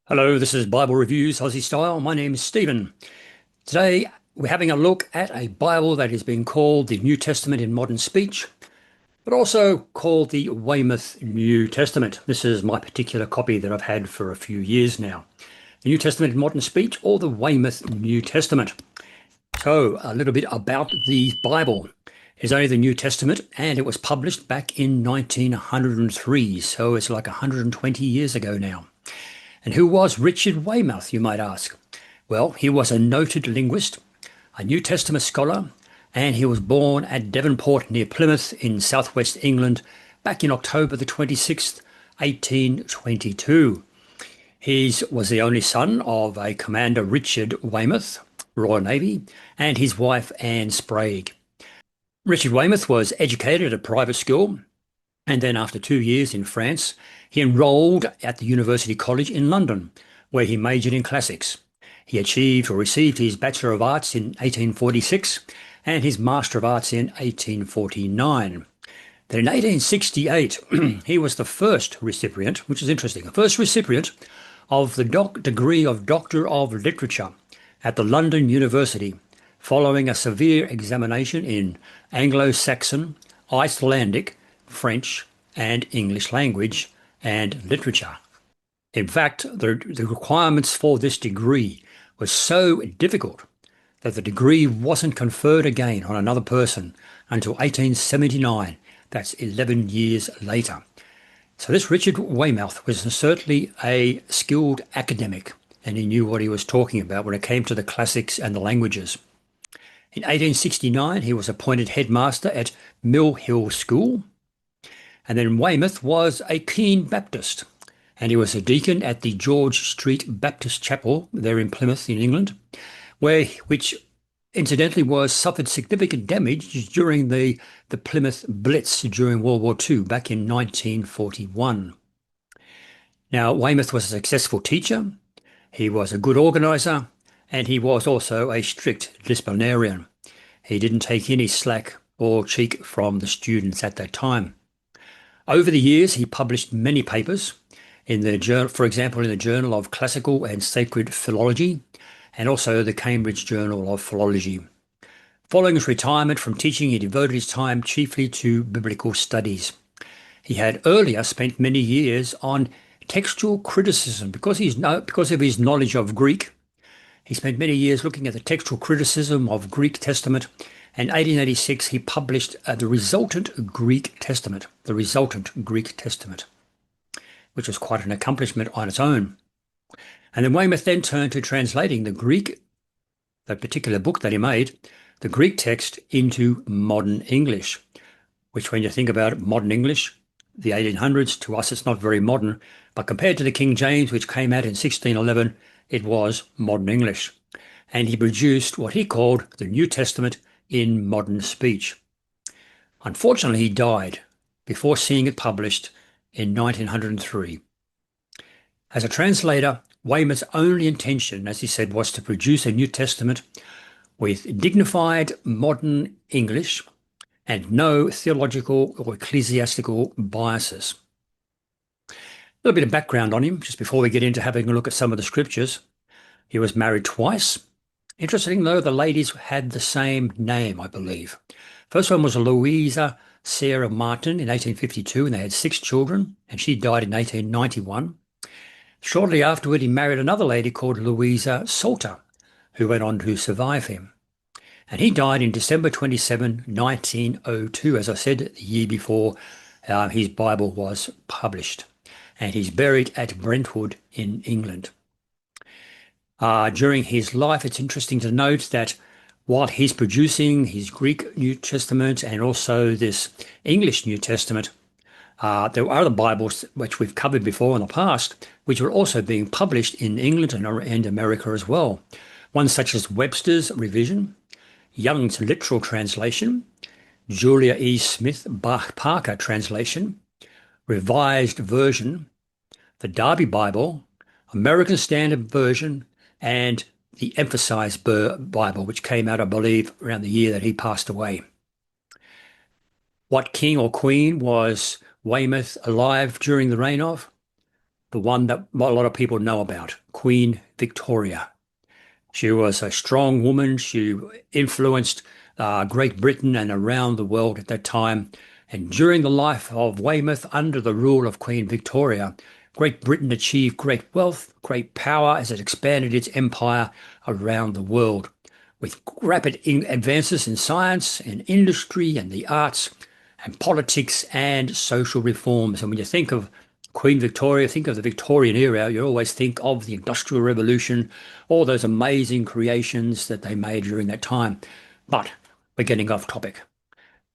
Hello, this is Bible Reviews Aussie style. My name is Stephen. Today we're having a look at a Bible that has been called the New Testament in modern speech, but also called the Weymouth New Testament. This is my particular copy that I've had for a few years now. The New Testament in modern speech or the Weymouth New Testament. So a little bit about the Bible. It's only the New Testament and it was published back in 1903, so it's like 120 years ago now. And who was Richard Weymouth, you might ask? Well, he was a noted linguist, a New Testament scholar, and he was born at Devonport near Plymouth in southwest England back in October the 26th, 1822. He was the only son of a Commander Richard Weymouth, Royal Navy, and his wife Anne Sprague. Richard Weymouth was educated at a private school, and then after 2 years in France, he enrolled at the University College in London, where he majored in classics. He achieved or received his Bachelor of Arts in 1846 and his Master of Arts in 1849. Then in 1868, he was the first recipient, which is interesting, the first recipient of the degree of Doctor of Literature at the London University, following a severe examination in Anglo-Saxon, Icelandic, French, and English language and literature. In fact, the requirements for this degree were so difficult that the degree wasn't conferred again on another person until 1879. That's 11 years later. So this Richard Weymouth was certainly a skilled academic, and he knew what he was talking about when it came to the classics and the languages. In 1869, he was appointed headmaster at Mill Hill School. And then Weymouth was a keen Baptist, and he was a deacon at the George Street Baptist Chapel there in Plymouth in England, which incidentally suffered significant damage during the Plymouth Blitz during World War II back in 1941. Now, Weymouth was a successful teacher, he was a good organiser, and he was also a strict disciplinarian. He didn't take any slack or cheek from the students at that time. Over the years, he published many papers in the journal, for example, in the Journal of Classical and Sacred Philology, and also the Cambridge Journal of Philology. Following his retirement from teaching, he devoted his time chiefly to biblical studies. He had earlier spent many years on textual criticism because of his knowledge of Greek. He spent many years looking at the textual criticism of Greek Testament. In 1886, he published the Resultant Greek Testament, which was quite an accomplishment on its own. And then Weymouth then turned to translating that particular book that he made, the Greek text into modern English, which when you think about modern English, the 1800s, to us it's not very modern, but compared to the King James, which came out in 1611, it was modern English. And he produced what he called the New Testament in modern speech. Unfortunately, he died before seeing it published in 1903. As a translator, Weymouth's only intention, as he said, was to produce a New Testament with dignified modern English and no theological or ecclesiastical biases. A little bit of background on him, just before we get into having a look at some of the scriptures. He was married twice. Interesting, though, the ladies had the same name, I believe. First one was Louisa Sarah Martin in 1852, and they had 6 children, and she died in 1891. Shortly afterward, he married another lady called Louisa Salter, who went on to survive him. And he died in December 27, 1902, as I said, the year before his Bible was published. And he's buried at Brentwood in England. During his life, it's interesting to note that while he's producing his Greek New Testament and also this English New Testament, there were other Bibles which we've covered before in the past, which were also being published in England and America as well. Ones such as Webster's Revision, Young's Literal Translation, Julia E. Smith Parker Translation, Revised Version, the Darby Bible, American Standard Version, and the Emphasized Bible, which came out, I believe, around the year that he passed away. What king or queen was Weymouth alive during the reign of? the one that a lot of people know about, Queen Victoria. She was a strong woman. She influenced Great Britain and around the world at that time. And during the life of Weymouth, under the rule of Queen Victoria, Great Britain achieved great wealth, great power as it expanded its empire around the world, with rapid advances in science and industry and the arts and politics and social reforms. And when you think of Queen Victoria, think of the Victorian era, you always think of the Industrial Revolution, all those amazing creations that they made during that time. But we're getting off topic.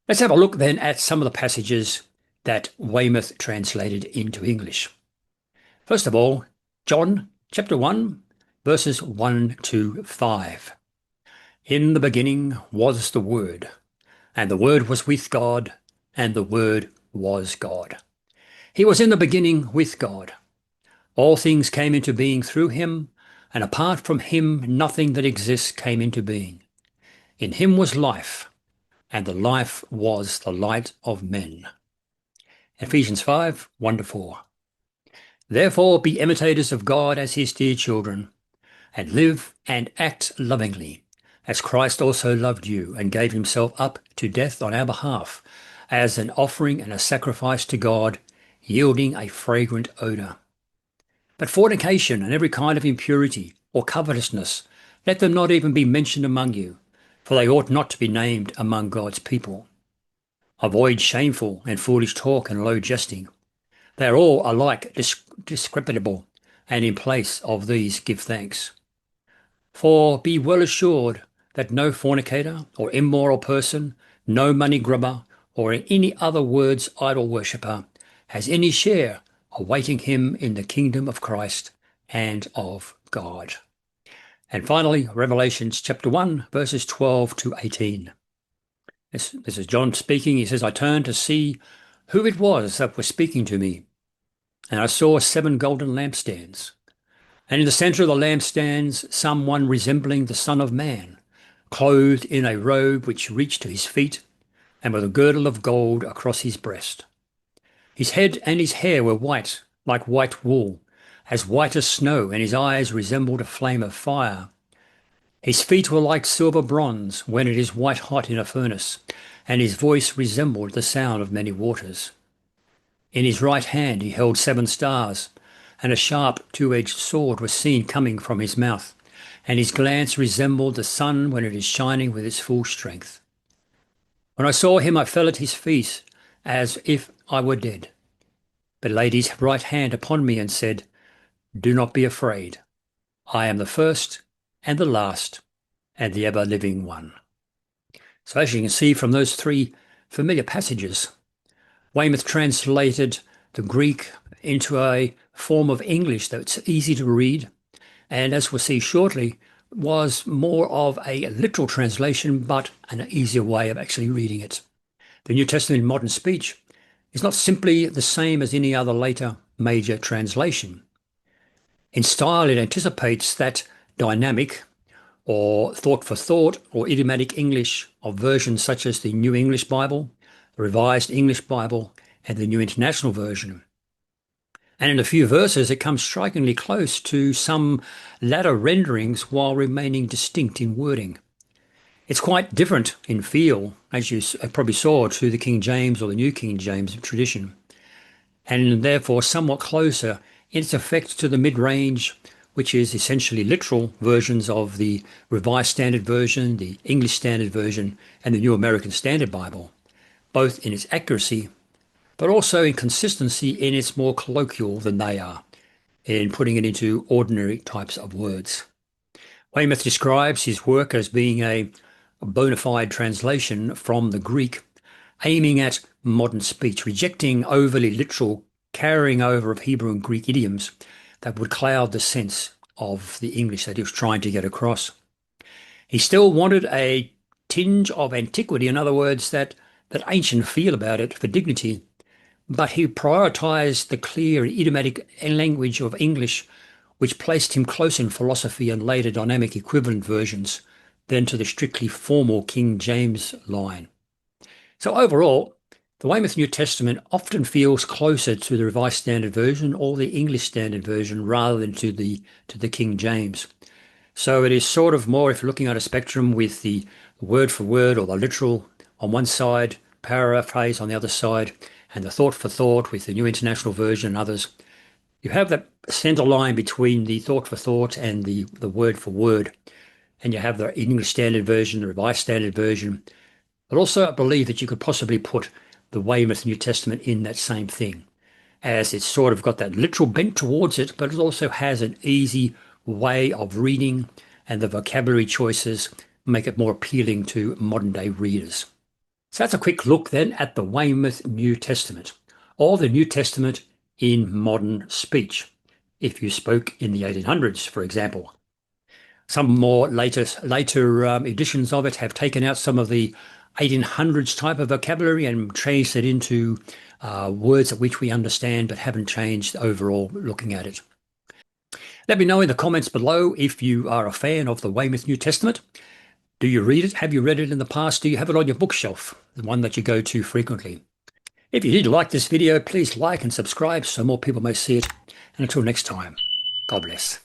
Let's have a look then at some of the passages that Weymouth translated into English. First of all, John chapter 1, verses 1 to 5. In the beginning was the Word, and the Word was with God, and the Word was God. He was in the beginning with God. All things came into being through him, and apart from him nothing that exists came into being. In him was life, and the life was the light of men. Ephesians 5, 1 to 4. Therefore be imitators of God as his dear children, and live and act lovingly, as Christ also loved you and gave himself up to death on our behalf, as an offering and a sacrifice to God, yielding a fragrant odour. But fornication and every kind of impurity or covetousness, let them not even be mentioned among you, for they ought not to be named among God's people. Avoid shameful and foolish talk and low jesting. They are all alike disreputable, and in place of these give thanks. For be well assured that no fornicator or immoral person, no money grubber, or in any other words idol worshipper, has any share awaiting him in the kingdom of Christ and of God. And finally, Revelation chapter 1, verses 12 to 18. This is John speaking. He says, I turned to see who it was that was speaking to me, and I saw 7 golden lampstands. And in the center of the lampstands, someone resembling the Son of Man, clothed in a robe which reached to his feet, and with a girdle of gold across his breast. His head and his hair were white, like white wool, as white as snow, and his eyes resembled a flame of fire. His feet were like silver bronze when it is white hot in a furnace, and his voice resembled the sound of many waters. In his right hand he held 7 stars, and a sharp 2-edged sword was seen coming from his mouth, and his glance resembled the sun when it is shining with its full strength. When I saw him, I fell at his feet as if I were dead, but laid his right hand upon me and said, Do not be afraid. I am the first and the last and the ever-living one. So as you can see from those 3 familiar passages, Weymouth translated the Greek into a form of English that's easy to read, and as we'll see shortly, was more of a literal translation, but an easier way of actually reading it. The New Testament in modern speech is not simply the same as any other later major translation. In style, it anticipates that dynamic or thought for thought or idiomatic English of versions such as the New English Bible, the Revised English Bible, and the New International Version. And in a few verses, it comes strikingly close to some latter renderings while remaining distinct in wording. It's quite different in feel, as you probably saw, to the King James or the New King James tradition, and therefore somewhat closer in its effect to the mid-range, which is essentially literal versions of the Revised Standard Version, the English Standard Version, and the New American Standard Bible, both in its accuracy, but also in consistency in its more colloquial than they are, in putting it into ordinary types of words. Weymouth describes his work as being a bona fide translation from the Greek, aiming at modern speech, rejecting overly literal carrying over of Hebrew and Greek idioms that would cloud the sense of the English that he was trying to get across. He still wanted a tinge of antiquity, in other words, that ancient feel about it for dignity, but he prioritized the clear idiomatic language of English, which placed him close in philosophy and later dynamic equivalent versions than to the strictly formal King James line. So overall, The Weymouth New Testament often feels closer to the Revised Standard Version or the English Standard Version rather than to the King James. So it is sort of more, if you're looking at a spectrum, with the word for word or the literal on one side, paraphrase on the other side, and the thought for thought with the New International Version and others. You have that center line between the thought for thought and the word for word. And you have the English Standard Version, the Revised Standard Version. But also I believe that you could possibly put the Weymouth New Testament in that same thing, as it's sort of got that literal bent towards it, but it also has an easy way of reading, and the vocabulary choices make it more appealing to modern day readers. So that's a quick look then at the Weymouth New Testament, or the New Testament in modern speech, if you spoke in the 1800s, for example. Some more later editions of it have taken out some of the 1800s type of vocabulary and changed it into words that which we understand but haven't changed overall looking at it. Let me know in the comments below if you are a fan of the Weymouth New Testament. Do you read it? Have you read it in the past? Do you have it on your bookshelf, the one that you go to frequently? If you did like this video, please like and subscribe so more people may see it. And until next time, God bless.